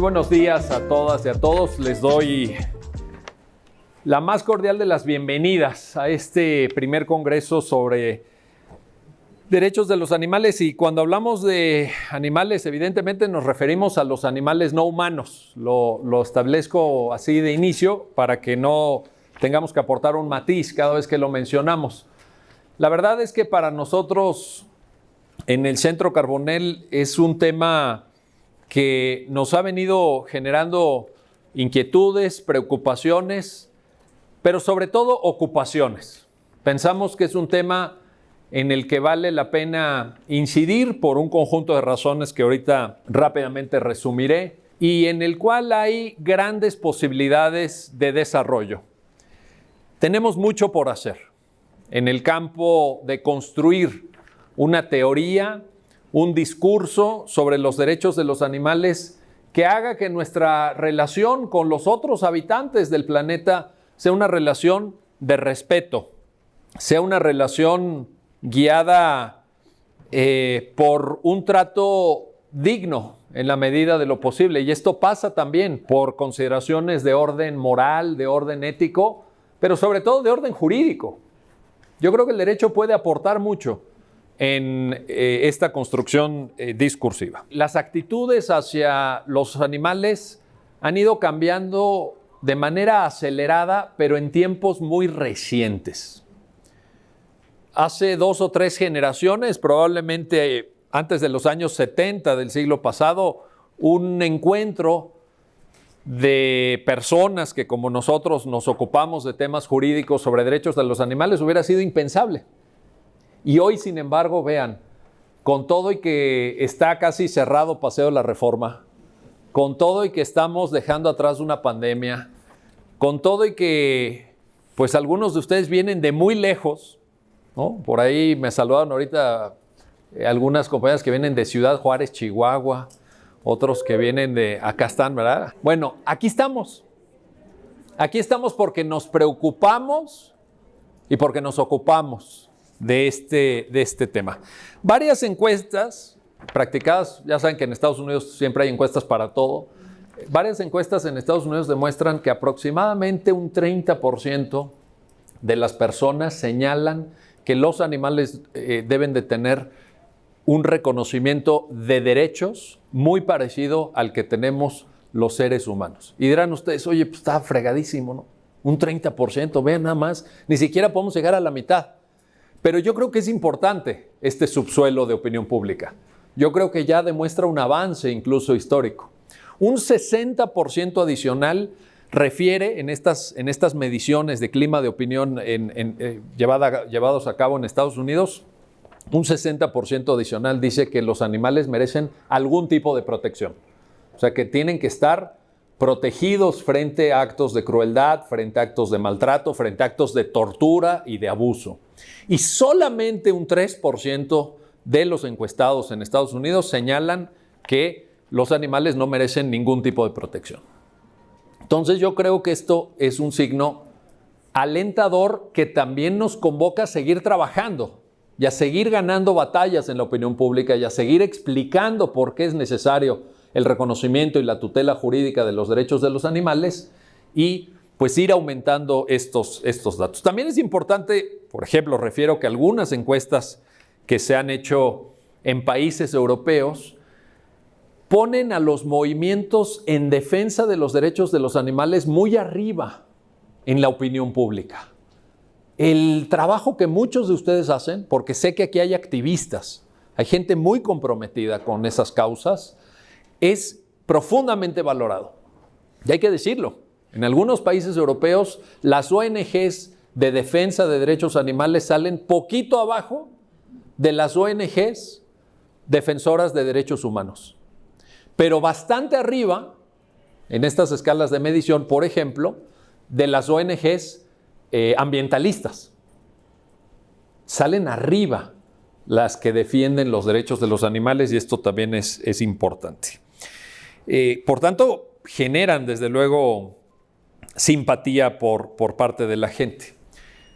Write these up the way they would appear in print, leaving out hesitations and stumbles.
buenos días a todas y a todos. Les doy la más cordial de las bienvenidas a este primer congreso sobre derechos de los animales. Y cuando hablamos de animales, evidentemente nos referimos a los animales no humanos. Lo establezco así de inicio para que no tengamos que aportar un matiz cada vez que lo mencionamos. La verdad es que para nosotros en el Centro Carbonell es un tema que nos ha venido generando inquietudes, preocupaciones, pero sobre todo ocupaciones. Pensamos que es un tema en el que vale la pena incidir por un conjunto de razones que ahorita rápidamente resumiré y en el cual hay grandes posibilidades de desarrollo. Tenemos mucho por hacer en el campo de construir una teoría, un discurso sobre los derechos de los animales que haga que nuestra relación con los otros habitantes del planeta sea una relación de respeto, sea una relación guiada por un trato digno en la medida de lo posible. Y esto pasa también por consideraciones de orden moral, de orden ético, pero sobre todo de orden jurídico. Yo creo que el derecho puede aportar mucho en esta construcción discursiva. Las actitudes hacia los animales han ido cambiando de manera acelerada, pero en tiempos muy recientes. Hace 2 o 3 generaciones, probablemente antes de los años 70 del siglo pasado, un encuentro de personas que como nosotros nos ocupamos de temas jurídicos sobre derechos de los animales hubiera sido impensable. Y hoy, sin embargo, vean, con todo y que está casi cerrado Paseo de la Reforma, con todo y que estamos dejando atrás una pandemia, con todo y que pues algunos de ustedes vienen de muy lejos, ¿no? Por ahí me saludaron ahorita algunas compañeras que vienen de Ciudad Juárez, Chihuahua, otros que vienen de acá están, ¿verdad? Bueno, aquí estamos. Aquí estamos porque nos preocupamos y porque nos ocupamos de este tema. Varias encuestas practicadas, ya saben que en Estados Unidos siempre hay encuestas para todo. Varias encuestas en Estados Unidos demuestran que aproximadamente un 30% de las personas señalan que los animales deben de tener un reconocimiento de derechos muy parecido al que tenemos los seres humanos. Y dirán ustedes, oye, pues está fregadísimo, ¿no? Un 30%, vean nada más, ni siquiera podemos llegar a la mitad. Pero yo creo que es importante este subsuelo de opinión pública. Yo creo que ya demuestra un avance incluso histórico. Un 60% adicional refiere en estas mediciones de clima de opinión llevados a cabo en Estados Unidos, un 60% adicional dice que los animales merecen algún tipo de protección. O sea, que tienen que estar protegidos frente a actos de crueldad, frente a actos de maltrato, frente a actos de tortura y de abuso. Y solamente un 3% de los encuestados en Estados Unidos señalan que los animales no merecen ningún tipo de protección. Entonces yo creo que esto es un signo alentador que también nos convoca a seguir trabajando y a seguir ganando batallas en la opinión pública y a seguir explicando por qué es necesario el reconocimiento y la tutela jurídica de los derechos de los animales y pues ir aumentando estos datos. También es importante, por ejemplo, refiero que algunas encuestas que se han hecho en países europeos ponen a los movimientos en defensa de los derechos de los animales muy arriba en la opinión pública. El trabajo que muchos de ustedes hacen, porque sé que aquí hay activistas, hay gente muy comprometida con esas causas, es profundamente valorado. Y hay que decirlo, en algunos países europeos las ONGs de defensa de derechos animales salen poquito abajo de las ONGs defensoras de derechos humanos. Pero bastante arriba, en estas escalas de medición, por ejemplo, de las ONGs ambientalistas. Salen arriba las que defienden los derechos de los animales y esto también es importante. Por tanto, generan desde luego simpatía por parte de la gente.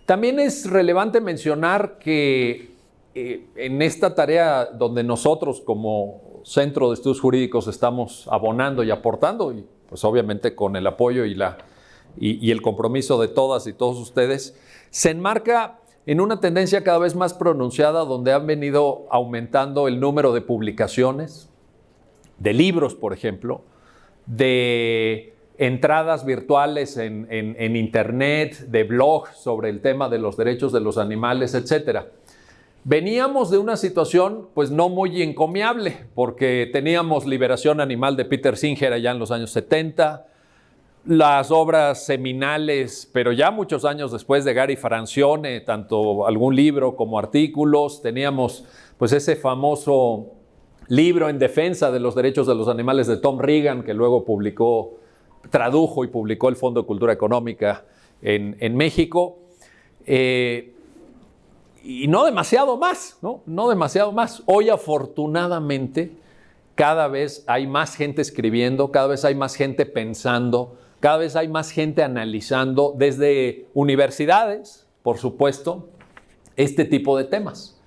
También es relevante mencionar que en esta tarea donde nosotros como Centro de Estudios Jurídicos estamos abonando y aportando, y pues obviamente con el apoyo y el compromiso de todas y todos ustedes, se enmarca en una tendencia cada vez más pronunciada donde han venido aumentando el número de publicaciones, de libros, por ejemplo, de entradas virtuales en internet, de blogs sobre el tema de los derechos de los animales, etc. Veníamos de una situación pues no muy encomiable, porque teníamos Liberación Animal de Peter Singer allá en los años 70, las obras seminales, pero ya muchos años después, de Gary Francione, tanto algún libro como artículos. Teníamos pues ese famoso libro en defensa de los derechos de los animales de Tom Regan, que luego tradujo y publicó el Fondo de Cultura Económica en México. Y no demasiado más, ¿no? No demasiado más. Hoy, afortunadamente, cada vez hay más gente escribiendo, cada vez hay más gente pensando, cada vez hay más gente analizando desde universidades, por supuesto, este tipo de temas,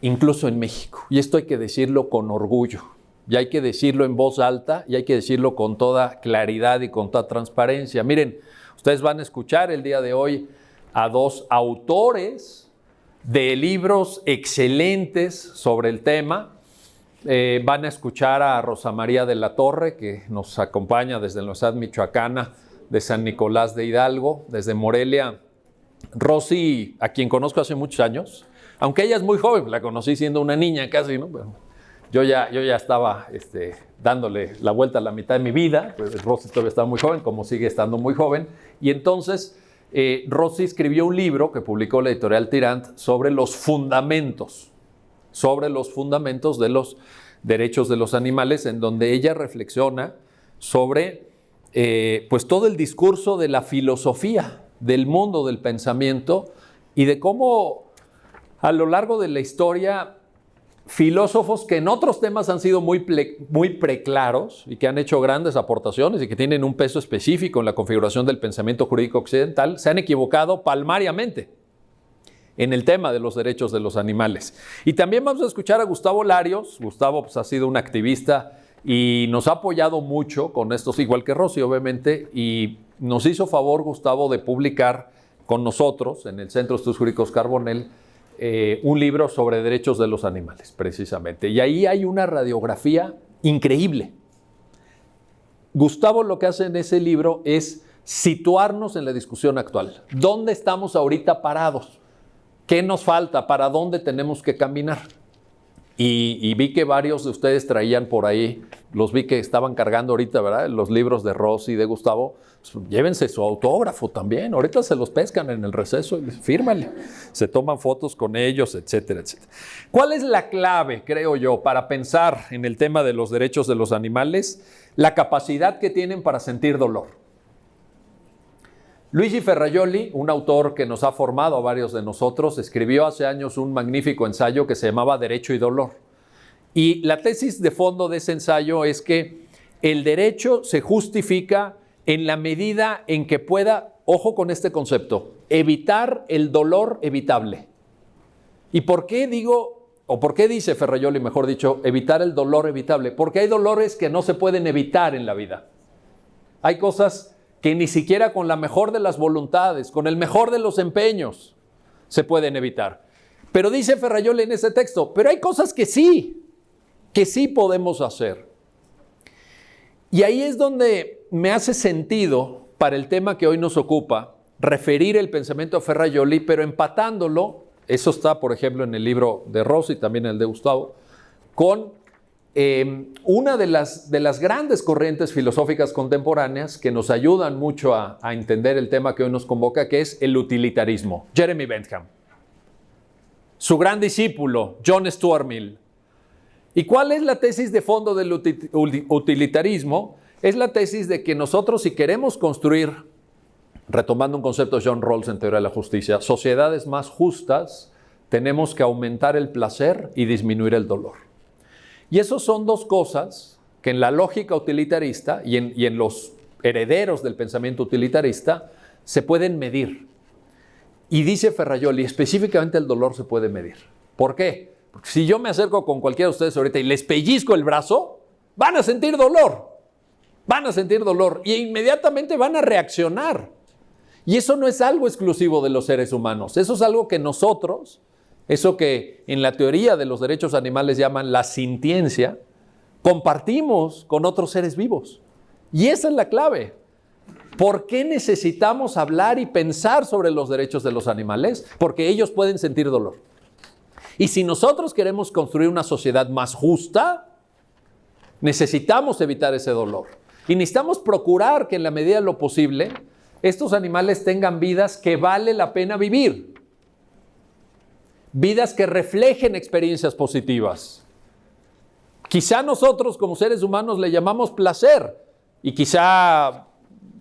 incluso en México. Y esto hay que decirlo con orgullo, y hay que decirlo en voz alta, y hay que decirlo con toda claridad y con toda transparencia. Miren, ustedes van a escuchar el día de hoy a dos autores de libros excelentes sobre el tema. Van a escuchar a Rosa María de la Torre, que nos acompaña desde la Universidad Michoacana de San Nicolás de Hidalgo, desde Morelia. Rosy, a quien conozco hace muchos años, aunque ella es muy joven, la conocí siendo una niña casi, ¿no? Pero yo ya estaba dándole la vuelta a la mitad de mi vida, pues Rosy todavía estaba muy joven, como sigue estando muy joven, y entonces Rosy escribió un libro que publicó la editorial Tirant sobre los fundamentos de los derechos de los animales, en donde ella reflexiona sobre pues todo el discurso de la filosofía, del mundo del pensamiento, y de cómo a lo largo de la historia filósofos que en otros temas han sido muy preclaros y que han hecho grandes aportaciones y que tienen un peso específico en la configuración del pensamiento jurídico occidental, se han equivocado palmariamente en el tema de los derechos de los animales. Y también vamos a escuchar a Gustavo Larios. Gustavo pues, ha sido un activista y nos ha apoyado mucho con estos, igual que Rosy, obviamente, y nos hizo favor, Gustavo, de publicar con nosotros en el Centro de Estudios Jurídicos Carbonell un libro sobre derechos de los animales, precisamente. Y ahí hay una radiografía increíble. Gustavo lo que hace en ese libro es situarnos en la discusión actual. ¿Dónde estamos ahorita parados? ¿Qué nos falta? ¿Para dónde tenemos que caminar? Y vi que varios de ustedes traían por ahí, los vi que estaban cargando ahorita, ¿verdad? Los libros de Rosy y de Gustavo. Pues, llévense su autógrafo también. Ahorita se los pescan en el receso y fírmale. Se toman fotos con ellos, etcétera, etcétera. ¿Cuál es la clave, creo yo, para pensar en el tema de los derechos de los animales? La capacidad que tienen para sentir dolor. Luigi Ferrajoli, un autor que nos ha formado a varios de nosotros, escribió hace años un magnífico ensayo que se llamaba Derecho y Dolor. Y la tesis de fondo de ese ensayo es que el derecho se justifica en la medida en que pueda, ojo con este concepto, evitar el dolor evitable. ¿Y por qué digo, o por qué dice Ferrajoli, mejor dicho, evitar el dolor evitable? Porque hay dolores que no se pueden evitar en la vida. Hay cosas que ni siquiera con la mejor de las voluntades, con el mejor de los empeños, se pueden evitar. Pero dice Ferrajoli en ese texto, pero hay cosas que sí podemos hacer. Y ahí es donde me hace sentido, para el tema que hoy nos ocupa, referir el pensamiento de Ferrajoli, pero empatándolo, eso está, por ejemplo, en el libro de Rosy, también en el de Gustavo, con una de las grandes corrientes filosóficas contemporáneas que nos ayudan mucho a entender el tema que hoy nos convoca, que es el utilitarismo. Jeremy Bentham, su gran discípulo, John Stuart Mill. ¿Y cuál es la tesis de fondo del utilitarismo? Es la tesis de que nosotros, si queremos construir, retomando un concepto de John Rawls en Teoría de la Justicia, sociedades más justas, tenemos que aumentar el placer y disminuir el dolor. Y esas son dos cosas que en la lógica utilitarista y en los herederos del pensamiento utilitarista se pueden medir. Y dice Ferrajoli, específicamente el dolor se puede medir. ¿Por qué? Porque si yo me acerco con cualquiera de ustedes ahorita y les pellizco el brazo, van a sentir dolor. Van a sentir dolor y inmediatamente van a reaccionar. Y eso no es algo exclusivo de los seres humanos. Eso es algo que nosotros, eso que en la teoría de los derechos animales llaman la sintiencia, compartimos con otros seres vivos. Y esa es la clave. ¿Por qué necesitamos hablar y pensar sobre los derechos de los animales? Porque ellos pueden sentir dolor. Y si nosotros queremos construir una sociedad más justa, necesitamos evitar ese dolor. Y necesitamos procurar que en la medida de lo posible, estos animales tengan vidas que vale la pena vivir. Vidas que reflejen experiencias positivas. Quizá nosotros como seres humanos le llamamos placer y quizá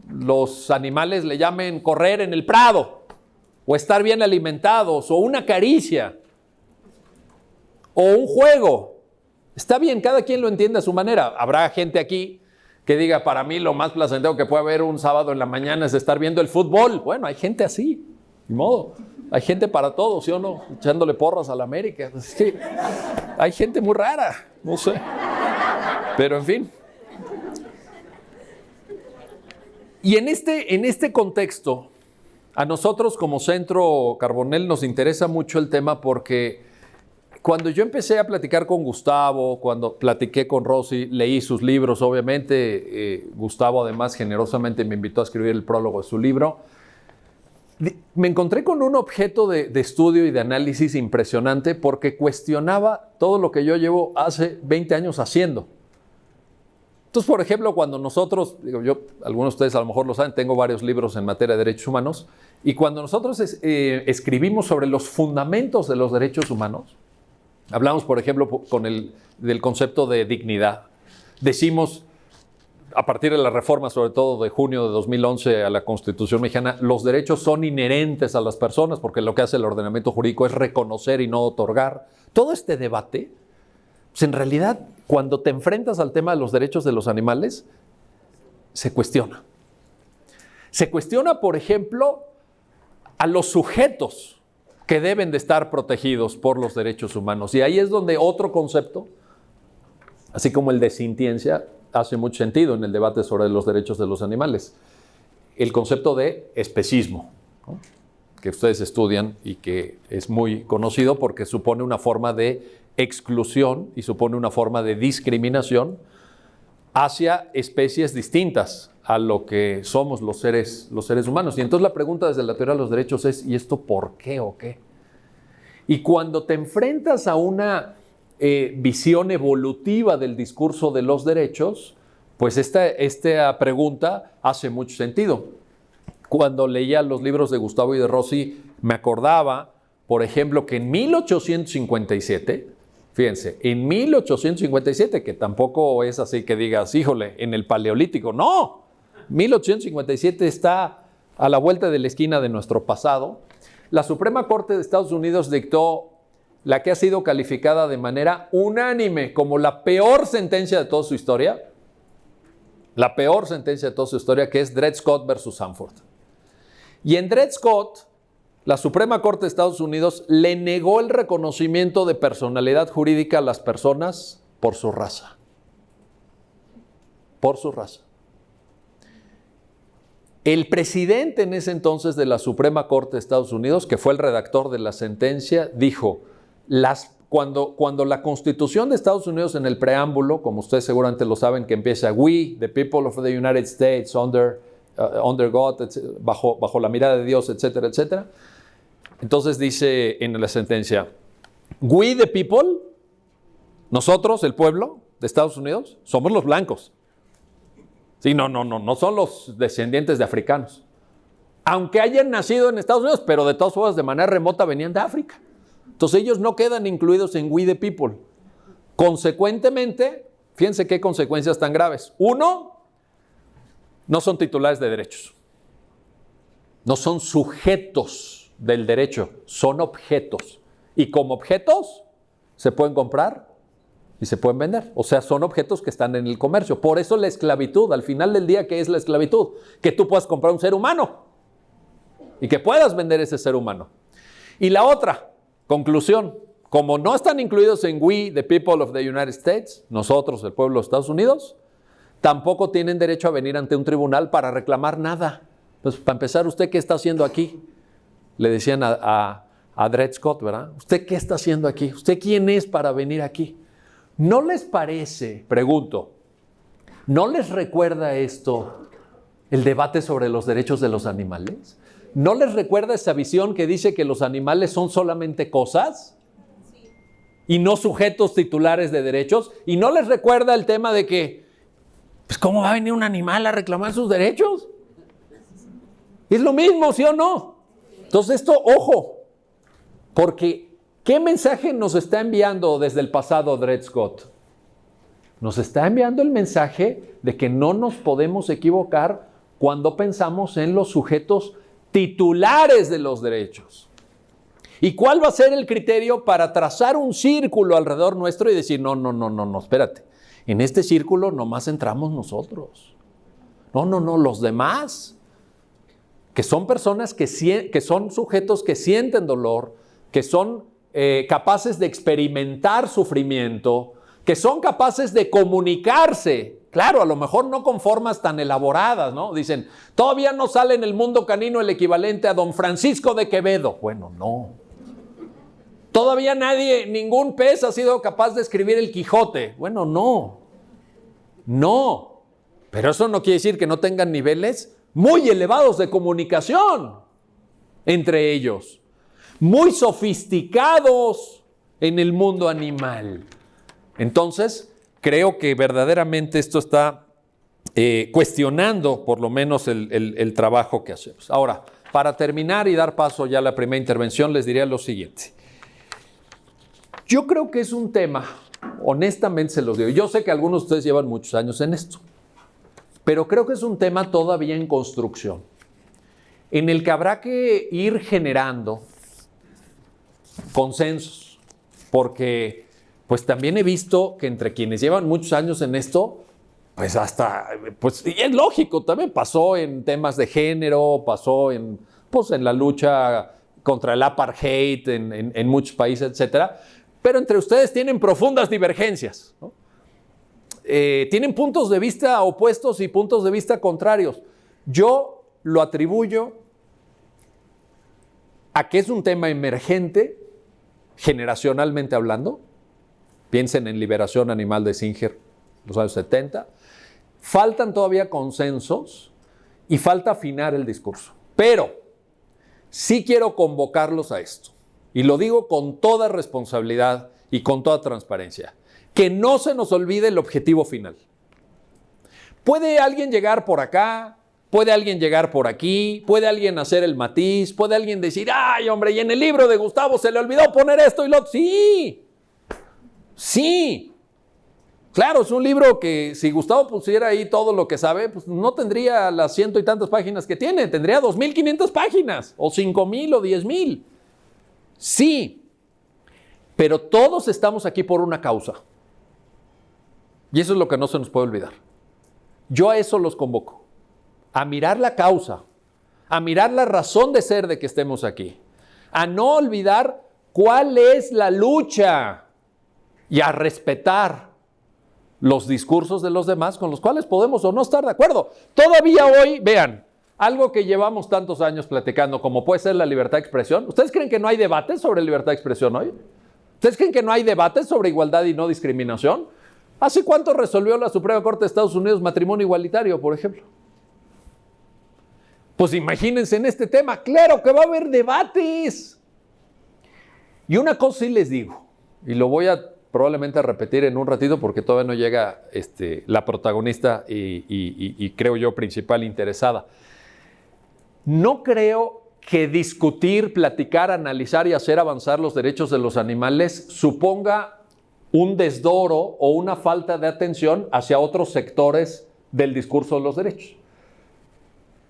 los animales le llamen correr en el prado o estar bien alimentados o una caricia o un juego. Está bien, cada quien lo entiende a su manera. Habrá gente aquí que diga, para mí lo más placentero que puede haber un sábado en la mañana es estar viendo el fútbol. Bueno, hay gente así, ni modo. Hay gente para todo, ¿sí o no? Echándole porras a la América. Sí, hay gente muy rara, no sé. Pero en fin. Y en este contexto, a nosotros como Centro Carbonell nos interesa mucho el tema porque cuando yo empecé a platicar con Gustavo, cuando platiqué con Rosy, leí sus libros, obviamente. Gustavo además generosamente me invitó a escribir el prólogo de su libro. Me encontré con un objeto de estudio y de análisis impresionante porque cuestionaba todo lo que yo llevo hace 20 años haciendo. Entonces, por ejemplo, cuando nosotros, algunos de ustedes a lo mejor lo saben, tengo varios libros en materia de derechos humanos, y cuando nosotros escribimos sobre los fundamentos de los derechos humanos, hablamos, por ejemplo, del concepto de dignidad. Decimos, a partir de la reforma, sobre todo de junio de 2011 a la Constitución mexicana, los derechos son inherentes a las personas, porque lo que hace el ordenamiento jurídico es reconocer y no otorgar. Todo este debate, pues en realidad, cuando te enfrentas al tema de los derechos de los animales, se cuestiona. Se cuestiona, por ejemplo, a los sujetos que deben de estar protegidos por los derechos humanos. Y ahí es donde otro concepto, así como el de sintiencia, hace mucho sentido en el debate sobre los derechos de los animales. El concepto de especismo, ¿no? Que ustedes estudian y que es muy conocido porque supone una forma de exclusión y supone una forma de discriminación hacia especies distintas a lo que somos los seres humanos. Y entonces la pregunta desde la teoría de los derechos es, ¿y esto por qué o qué? Y cuando te enfrentas a una visión evolutiva del discurso de los derechos, pues esta pregunta hace mucho sentido. Cuando leía los libros de Gustavo y de Rosy, me acordaba, por ejemplo, que en 1857, fíjense, en 1857, que tampoco es así que digas, híjole, en el Paleolítico, no, 1857 está a la vuelta de la esquina de nuestro pasado. La Suprema Corte de Estados Unidos dictó la que ha sido calificada de manera unánime como la peor sentencia de toda su historia, que es Dred Scott versus Sanford. Y en Dred Scott, la Suprema Corte de Estados Unidos le negó el reconocimiento de personalidad jurídica a las personas por su raza. Por su raza. El presidente en ese entonces de la Suprema Corte de Estados Unidos, que fue el redactor de la sentencia, dijo, cuando la Constitución de Estados Unidos en el preámbulo, como ustedes seguramente lo saben, que empieza "We, the people of the United States, under God", bajo la mirada de Dios, etcétera, etcétera. Entonces dice en la sentencia, "We, the people", nosotros, el pueblo de Estados Unidos, somos los blancos. Sí, no son los descendientes de africanos. Aunque hayan nacido en Estados Unidos, pero de todas formas de manera remota venían de África. Entonces ellos no quedan incluidos en "We the people". Consecuentemente, fíjense qué consecuencias tan graves. Uno, no son titulares de derechos. No son sujetos del derecho, son objetos. Y como objetos se pueden comprar y se pueden vender. O sea, son objetos que están en el comercio. Por eso la esclavitud, al final del día, ¿qué es la esclavitud? Que tú puedas comprar un ser humano y que puedas vender ese ser humano. Y la otra, conclusión, como no están incluidos en We, the people of the United States, nosotros, el pueblo de Estados Unidos, tampoco tienen derecho a venir ante un tribunal para reclamar nada. Entonces, para empezar, ¿usted qué está haciendo aquí? Le decían a Dred Scott, ¿verdad? ¿Usted qué está haciendo aquí? ¿Usted quién es para venir aquí? ¿No les parece, pregunto, no les recuerda esto el debate sobre los derechos de los animales? ¿No les recuerda esa visión que dice que los animales son solamente cosas y no sujetos titulares de derechos? ¿Y no les recuerda el tema de que, pues, ¿cómo va a venir un animal a reclamar sus derechos? Es lo mismo, ¿sí o no? Entonces esto, ojo, porque ¿qué mensaje nos está enviando desde el pasado Dred Scott? Nos está enviando el mensaje de que no nos podemos equivocar cuando pensamos en los sujetos titulares de los derechos. ¿Y cuál va a ser el criterio para trazar un círculo alrededor nuestro y decir, no, espérate, en este círculo nomás entramos nosotros? No, los demás, que son personas que son sujetos que sienten dolor, que son capaces de experimentar sufrimiento, que son capaces de comunicarse. Claro, a lo mejor no con formas tan elaboradas, ¿no? Dicen, todavía no sale en el mundo canino el equivalente a Don Francisco de Quevedo. Bueno, no. Todavía ningún pez ha sido capaz de escribir el Quijote. Bueno, no. Pero eso no quiere decir que no tengan niveles muy elevados de comunicación entre ellos, muy sofisticados en el mundo animal. Entonces, creo que verdaderamente esto está cuestionando por lo menos el trabajo que hacemos. Ahora, para terminar y dar paso ya a la primera intervención, les diría lo siguiente. Yo creo que es un tema, honestamente se los digo, yo sé que algunos de ustedes llevan muchos años en esto, pero creo que es un tema todavía en construcción, en el que habrá que ir generando consensos, porque pues también he visto que entre quienes llevan muchos años en esto, pues y es lógico, también pasó en temas de género, pasó en la lucha contra el apartheid en muchos países, etcétera. Pero entre ustedes tienen profundas divergencias, ¿no? Tienen puntos de vista opuestos y puntos de vista contrarios. Yo lo atribuyo a que es un tema emergente, generacionalmente hablando. Piensen en Liberación Animal de Singer, los años 70. Faltan todavía consensos y falta afinar el discurso. Pero sí quiero convocarlos a esto. Y lo digo con toda responsabilidad y con toda transparencia. Que no se nos olvide el objetivo final. Puede alguien llegar por acá, puede alguien llegar por aquí, puede alguien hacer el matiz, puede alguien decir, ¡ay, hombre! Y en el libro de Gustavo se le olvidó poner esto y lo otro. Sí. Claro, es un libro que si Gustavo pusiera ahí todo lo que sabe, pues no tendría las 100 y tantas páginas que tiene, tendría 2,500 páginas, o 5,000 o 10,000. Sí, pero todos estamos aquí por una causa. Y eso es lo que no se nos puede olvidar. Yo a eso los convoco, a mirar la causa, a mirar la razón de ser de que estemos aquí, a no olvidar cuál es la lucha y a respetar los discursos de los demás con los cuales podemos o no estar de acuerdo. Todavía hoy, vean, algo que llevamos tantos años platicando, como puede ser la libertad de expresión. ¿Ustedes creen que no hay debates sobre libertad de expresión hoy? ¿Ustedes creen que no hay debates sobre igualdad y no discriminación? ¿Hace cuánto resolvió la Suprema Corte de Estados Unidos matrimonio igualitario, por ejemplo? Pues imagínense en este tema, claro que va a haber debates. Y una cosa sí les digo, y lo voy a probablemente repetir en un ratito porque todavía no llega la protagonista y creo yo principal interesada. No creo que discutir, platicar, analizar y hacer avanzar los derechos de los animales suponga un desdoro o una falta de atención hacia otros sectores del discurso de los derechos.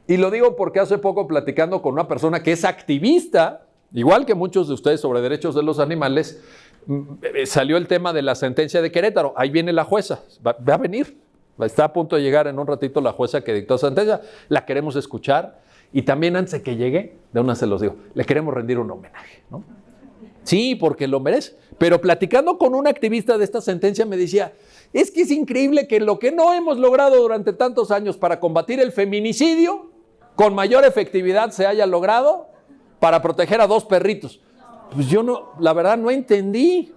Y lo digo porque hace poco platicando con una persona que es activista, igual que muchos de ustedes sobre derechos de los animales, salió el tema de la sentencia de Querétaro. Ahí viene la jueza, va a venir, está a punto de llegar en un ratito la jueza que dictó sentencia, la queremos escuchar. Y también antes de que llegue, de una se los digo, le queremos rendir un homenaje, ¿no? Sí, porque lo merece. Pero platicando con un activista de esta sentencia me decía, es que es increíble que lo que no hemos logrado durante tantos años para combatir el feminicidio, con mayor efectividad se haya logrado para proteger a 2 perritos. Pues yo no, la verdad no entendí.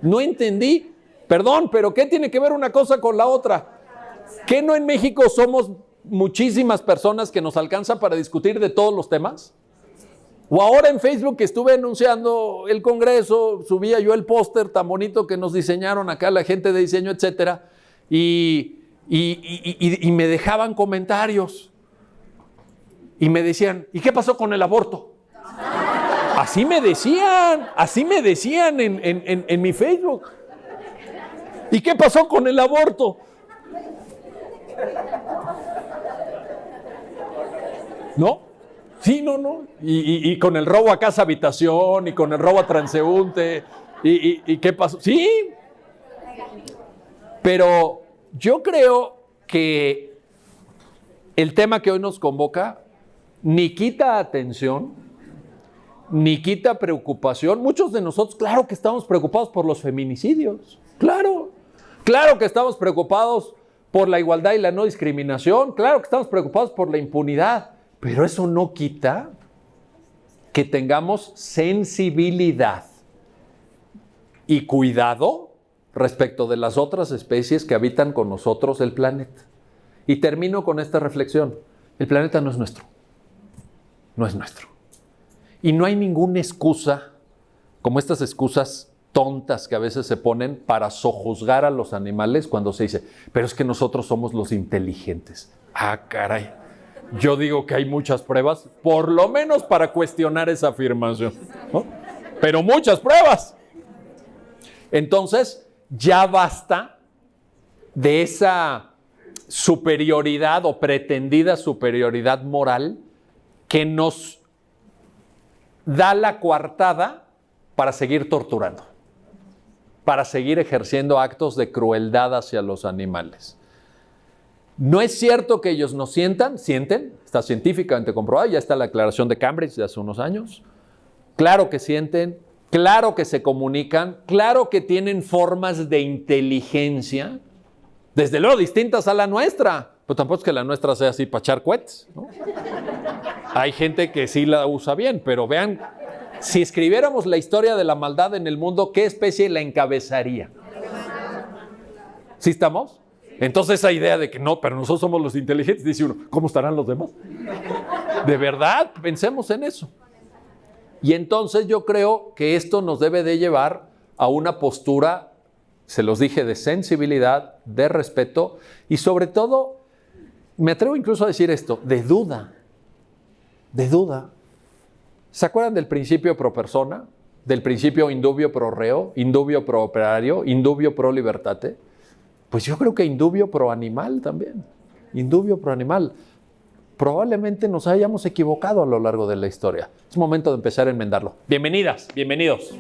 No entendí. Perdón, pero ¿qué tiene que ver una cosa con la otra? ¿Qué no en México somos muchísimas personas que nos alcanza para discutir de todos los temas? O ahora en Facebook que estuve anunciando el Congreso, subía yo el póster tan bonito que nos diseñaron acá la gente de diseño, etcétera, y me dejaban comentarios. Y me decían, ¿y qué pasó con el aborto? Así me decían en mi Facebook. ¿Y qué pasó con el aborto? ¿No? Sí, no. Y con el robo a casa habitación, y con el robo a transeúnte, y ¿qué pasó? Sí. Pero yo creo que el tema que hoy nos convoca ni quita atención, ni quita preocupación. Muchos de nosotros, claro que estamos preocupados por los feminicidios. Claro que estamos preocupados por la igualdad y la no discriminación. Claro que estamos preocupados por la impunidad. Pero eso no quita que tengamos sensibilidad y cuidado respecto de las otras especies que habitan con nosotros el planeta. Y termino con esta reflexión. El planeta no es nuestro. No es nuestro. Y no hay ninguna excusa, como estas excusas tontas que a veces se ponen para sojuzgar a los animales cuando se dice, pero es que nosotros somos los inteligentes. Ah, caray. Yo digo que hay muchas pruebas, por lo menos para cuestionar esa afirmación, ¿no? Pero muchas pruebas. Entonces, ya basta de esa superioridad o pretendida superioridad moral que nos da la coartada para seguir torturando, para seguir ejerciendo actos de crueldad hacia los animales. No es cierto que ellos no sienten, está científicamente comprobado, ya está la Declaración de Cambridge de hace unos años. Claro que sienten, claro que se comunican, claro que tienen formas de inteligencia, desde luego distintas a la nuestra, pero tampoco es que la nuestra sea así para echar cohetes, ¿no? Hay gente que sí la usa bien, pero vean, si escribiéramos la historia de la maldad en el mundo, ¿qué especie la encabezaría? ¿Sí estamos? Entonces esa idea de que no, pero nosotros somos los inteligentes, dice uno, ¿cómo estarán los demás? De verdad, pensemos en eso. Y entonces yo creo que esto nos debe de llevar a una postura, se los dije, de sensibilidad, de respeto y sobre todo, me atrevo incluso a decir esto, de duda. De duda. ¿Se acuerdan del principio pro persona? Del principio indubio pro reo, indubio pro operario, indubio pro libertate. Pues yo creo que indubio pro animal también. Indubio pro animal. Probablemente nos hayamos equivocado a lo largo de la historia. Es momento de empezar a enmendarlo. Bienvenidas, bienvenidos.